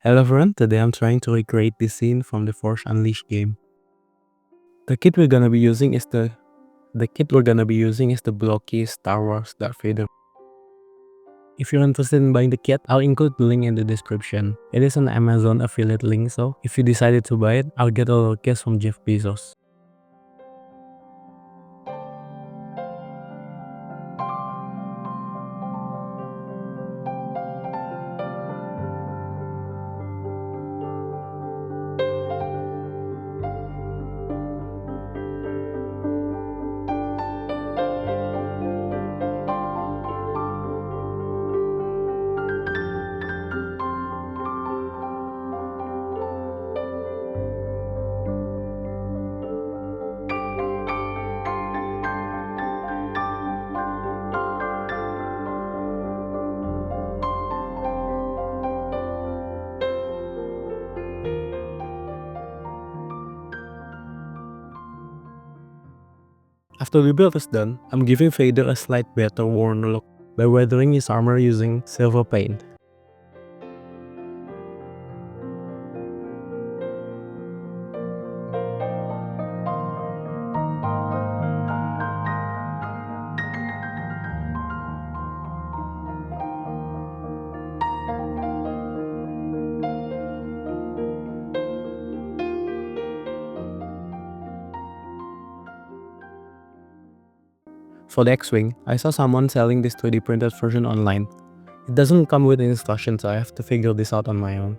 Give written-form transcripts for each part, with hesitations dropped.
Hello everyone, today I'm trying to recreate this scene from the Force Unleashed game. The kit we're gonna be using is the Blokees Darth Vader. If you're interested in buying the kit, I'll include the link in the description. It is an Amazon affiliate link, so if you decided to buy it, I'll get a little kiss from Jeff Bezos. After the build is done, I'm giving Vader a slight better worn look by weathering his armor using silver paint. For the X-Wing, I saw someone selling this 3D printed version online. It doesn't come with instructions, so I have to figure this out on my own.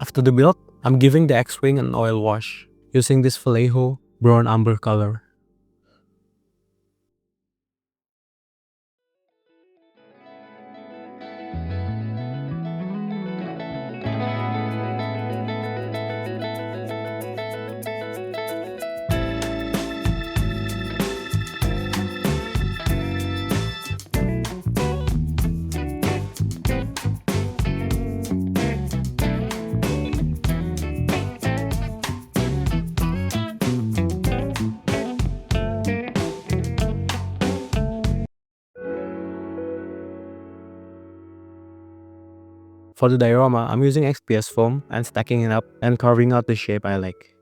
After the build, I'm giving the X-Wing an oil wash, using this Vallejo brown umber color. For the diorama, I'm using XPS foam and stacking it up and carving out the shape I like.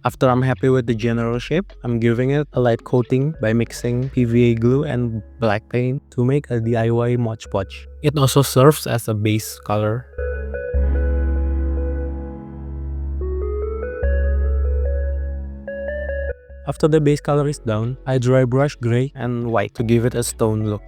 After I'm happy with the general shape, I'm giving it a light coating by mixing PVA glue and black paint to make a DIY Mod Podge. It also serves as a base color. After the base color is down, I dry brush gray and white to give it a stone look.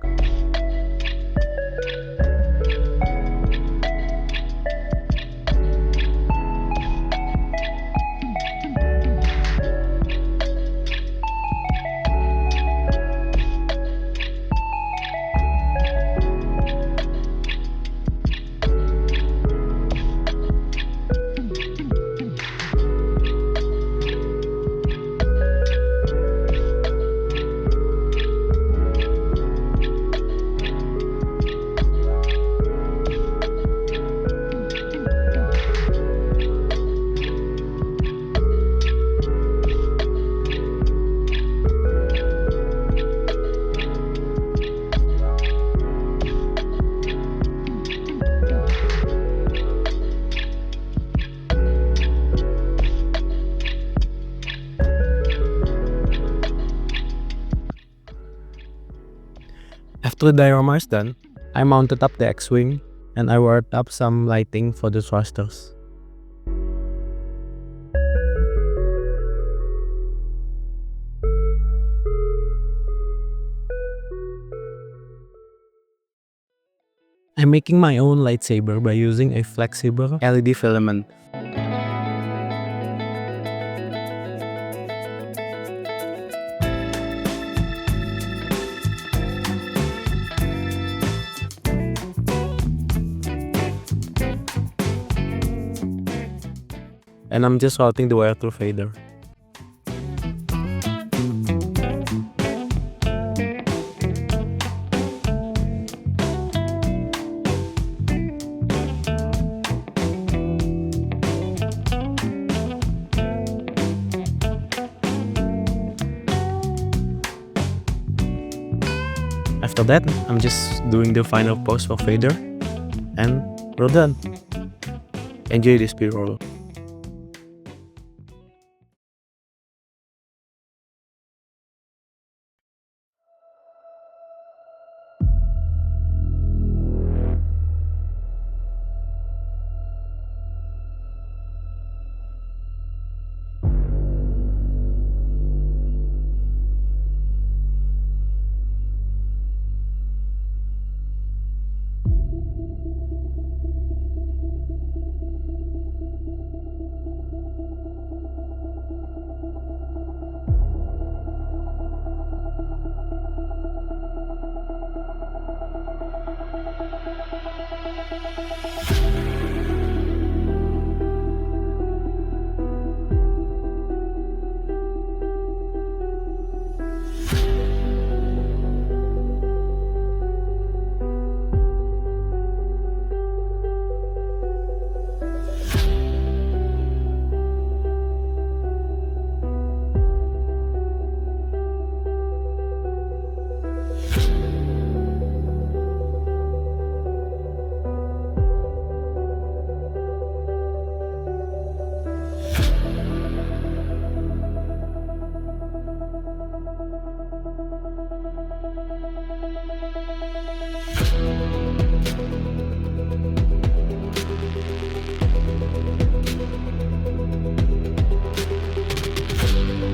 After the diorama is done, I mounted up the X-Wing and I wired up some lighting for the thrusters. I'm making my own lightsaber by using a flexible LED filament. And I'm just routing the wire through Vader. After that, I'm just doing the final pose for Vader, and we're done. Enjoy this B-roll.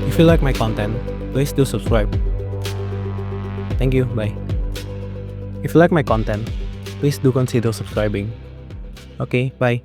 If you like my content, please do subscribe. Thank you, bye. If you like my content, please do consider subscribing. Okay, bye.